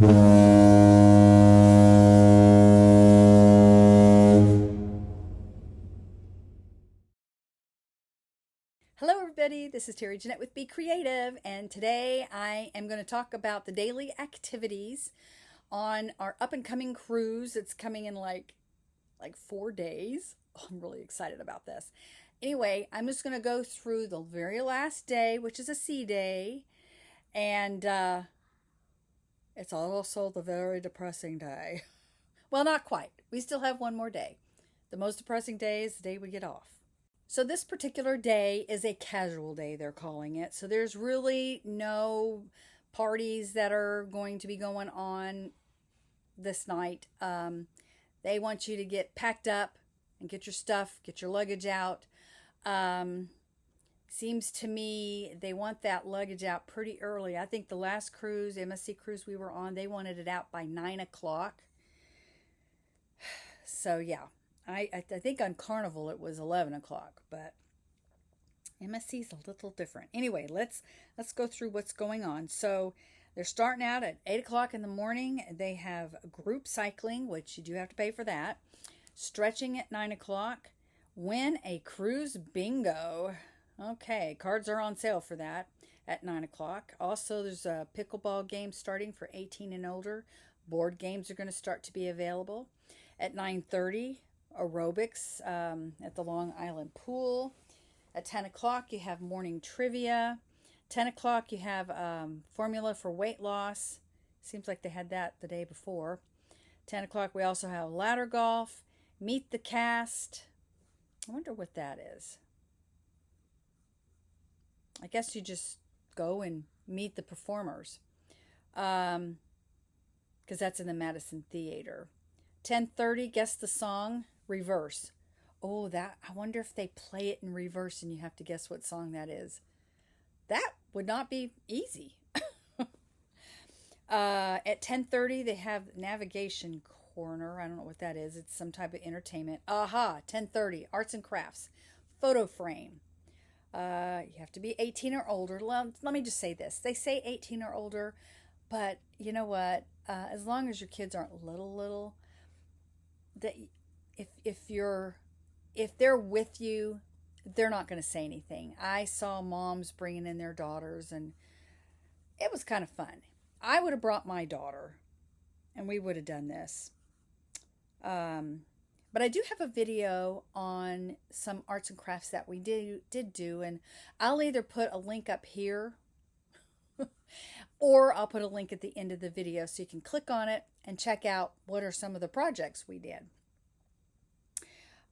Hello everybody, this is Terry Jeanette with Be Creative, and today I am going to talk about the daily activities on our up and coming cruise. It's coming in like 4 days. Oh, I'm really excited about this. Anyway, I'm just going to go through the very last day, which is a sea day, and it's also the very depressing day. Well, not quite. We still have one more day. The most depressing day is the day we get off. So this particular day is a casual day, they're calling it. So there's really no parties that are going to be going on this night. They want you to get packed up and get your stuff, get your luggage out. Seems to me they want that luggage out pretty early. I think the last cruise, MSC cruise we were on, they wanted it out by 9 o'clock. So yeah. I think on Carnival it was 11 o'clock, but MSC is a little different. Anyway, let's go through what's going on. So they're starting out at 8 o'clock in the morning. They have group cycling, which you do have to pay for that. Stretching at 9 o'clock. Win a cruise bingo. Okay, cards are on sale for that at 9 o'clock. Also, there's a pickleball game starting for 18 and older. Board games are going to start to be available. At 9:30, aerobics at the Long Island pool. At 10 o'clock, you have morning trivia. 10 o'clock, you have formula for weight loss. Seems like they had that the day before. 10 o'clock, we also have ladder golf. Meet the cast. I wonder what that is. I guess you just go and meet the performers. Because that's in the Madison Theater. 10:30, guess the song. Reverse. Oh, that, I wonder if they play it in reverse and you have to guess what song that is. That would not be easy. At 10:30, they have navigation corner. I don't know what that is. It's some type of entertainment. Aha, 10:30, arts and crafts. Photo frame. You have to be 18 or older. Let me just say this. They say 18 or older, but you know what? As long as your kids aren't little, that if they're with you, they're not going to say anything. I saw moms bringing in their daughters, and it was kind of fun. I would have brought my daughter, and we would have done this. But I do have a video on some arts and crafts that we did do, and I'll either put a link up here or I'll put a link at the end of the video so you can click on it and check out what are some of the projects we did.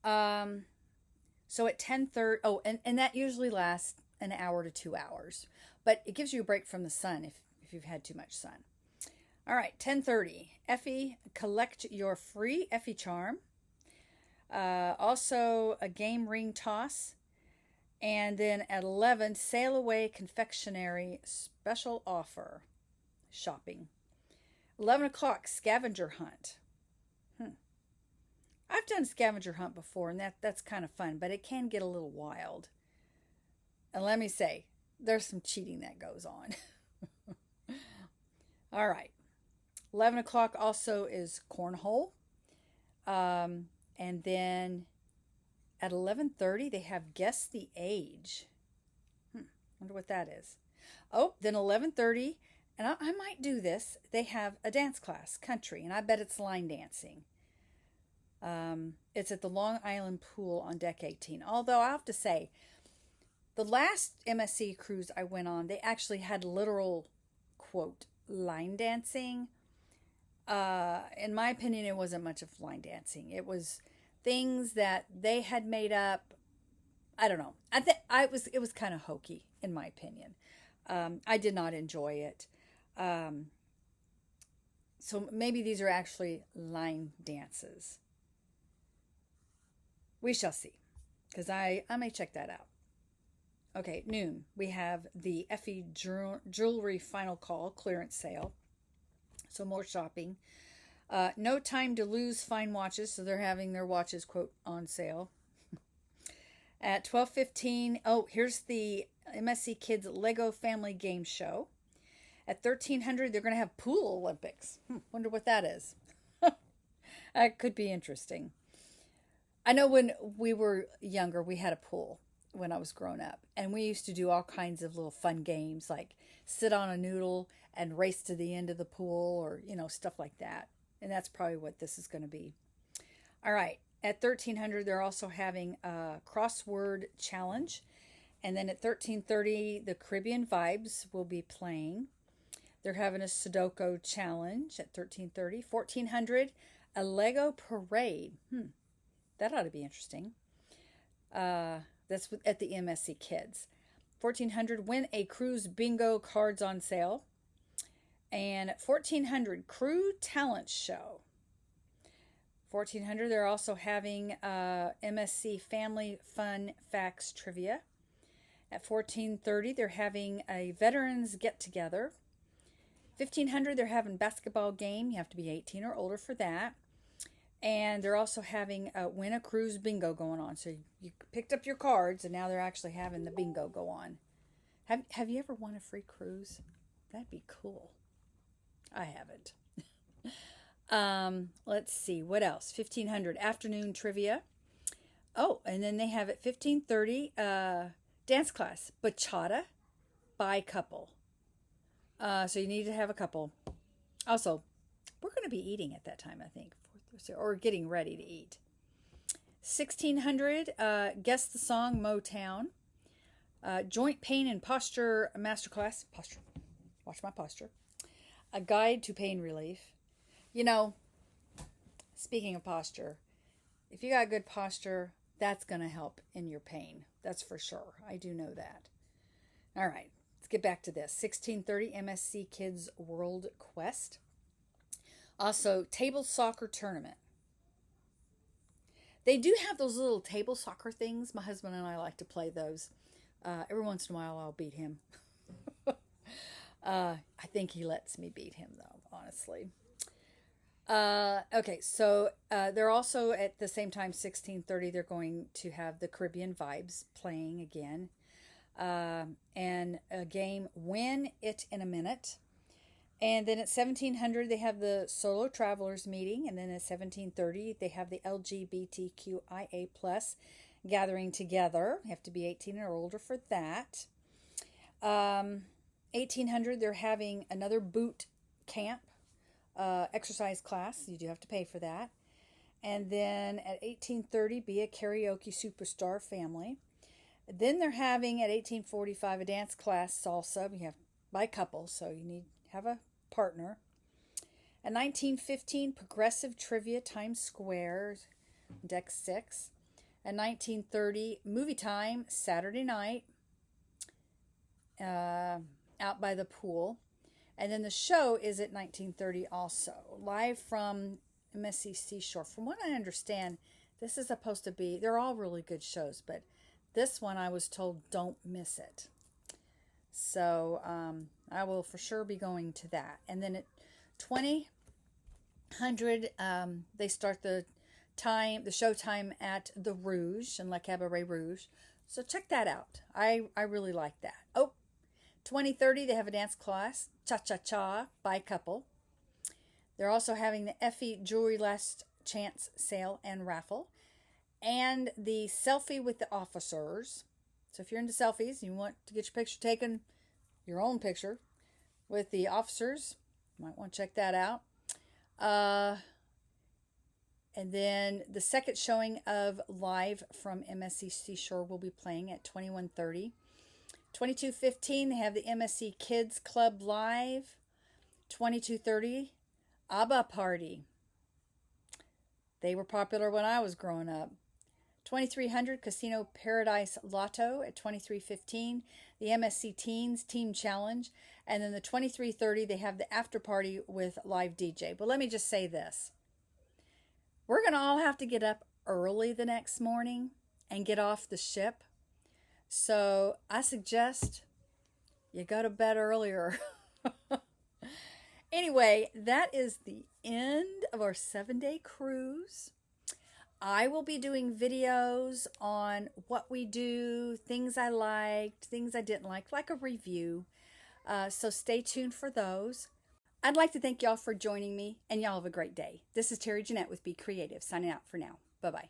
So at 10:30, oh, and that usually lasts an hour to 2 hours, but it gives you a break from the sun if you've had too much sun. All right, 10:30, Effie, collect your free Effie charm. Also a game ring toss. And then at 11, sail away confectionery special offer shopping. 11 o'clock, scavenger hunt. I've done scavenger hunt before, and that's kind of fun, but it can get a little wild. And let me say, there's some cheating that goes on. All right. 11 o'clock also is cornhole. And then at 11:30, they have guess the age. Wonder what that is. Oh, then 11:30, and I might do this. They have a dance class, country, and I bet it's line dancing. It's at the Long Island pool on deck 18. Although I have to say, the last MSC cruise I went on, they actually had literal, quote, line dancing. In my opinion, it wasn't much of line dancing. It was things that they had made up. I don't know. It was kind of hokey, in my opinion. I did not enjoy it. So maybe these are actually line dances. We shall see, because I may check that out. Okay, noon, we have the Effie Jewelry Final Call clearance sale. So more shopping. No time to lose fine watches, so they're having their watches, quote, on sale. At 12:15, oh, here's the MSC Kids Lego Family Game Show. At 1300, they're going to have pool Olympics. Wonder what that is. That could be interesting. I know when we were younger, we had a pool when I was growing up, and we used to do all kinds of little fun games like sit on a noodle and race to the end of the pool, or stuff like that. And that's probably what this is going to be. All right, at 1300 they're also having a crossword challenge, and then at 1330 the Caribbean Vibes will be playing. They're having a Sudoku challenge at 1330. 1400 a Lego parade. That ought to be interesting. That's at the MSC Kids. 1400, win a cruise bingo, cards on sale. And 1400, crew talent show. 1400, they're also having MSC Family Fun Facts Trivia. At 1430, they're having a veterans get-together. 1500, they're having basketball game. You have to be 18 or older for that. And they're also having a win a cruise bingo going on. So you picked up your cards, and now they're actually having the bingo go on. Have you ever won a free cruise? That'd be cool. I haven't. Let's see. What else? 1500 afternoon trivia. Oh, and then they have at 1530 dance class. Bachata by couple. So you need to have a couple. Also, we're going to be eating at that time, I think. Or getting ready to eat. 1600, guess the song Motown. Joint pain and posture masterclass. Posture. Watch my posture. A guide to pain relief. Speaking of posture, if you got good posture, that's going to help in your pain. That's for sure. I do know that. All right, let's get back to this. 1630 MSC Kids World Quest. Also, table soccer tournament. They do have those little table soccer things. My husband and I like to play those. Every once in a while, I'll beat him. I think he lets me beat him, though, honestly. Okay, so they're also at the same time, 1630, they're going to have the Caribbean Vibes playing again. And a game, Win It in a Minute. And then at 1700, they have the Solo Travelers meeting. And then at 1730, they have the LGBTQIA plus gathering together. You have to be 18 or older for that. 1800, they're having another boot camp exercise class. You do have to pay for that. And then at 1830, be a karaoke superstar family. Then they're having at 1845 a dance class salsa. You have by couple, so you need have a partner. At 1915, progressive trivia Times Square, deck 6. At 1930, movie time Saturday night out by the pool. And then the show is at 1930 also, live from MSC Seashore. From what I understand, this is supposed to be, they're all really good shows, but this one I was told don't miss it. So I will for sure be going to that. And then at 2000, they start the show time at the Rouge and Le Cabaret Rouge. So check that out. I really like that. Oh, 2030, they have a dance class, Cha-Cha-Cha, by couple. They're also having the Effie Jewelry Last Chance sale and raffle. And the selfie with the officers. So if you're into selfies and you want to get your picture taken, your own picture with the officers, you might want to check that out. And then the second showing of Live from MSC Seashore will be playing at 2130. 2215, they have the MSC Kids Club Live. 2230, ABBA Party. They were popular when I was growing up. 2300, Casino Paradise Lotto at 2315. The MSC Teens Team Challenge. And then the 2330, they have the after party with live DJ. But let me just say this. We're going to all have to get up early the next morning and get off the ship. So I suggest you go to bed earlier. Anyway, that is the end of our 7-day cruise. I will be doing videos on what we do, things I liked, things I didn't like a review. So stay tuned for those. I'd like to thank y'all for joining me, and y'all have a great day. This is Terry Jeanette with Be Creative, signing out for now. Bye-bye.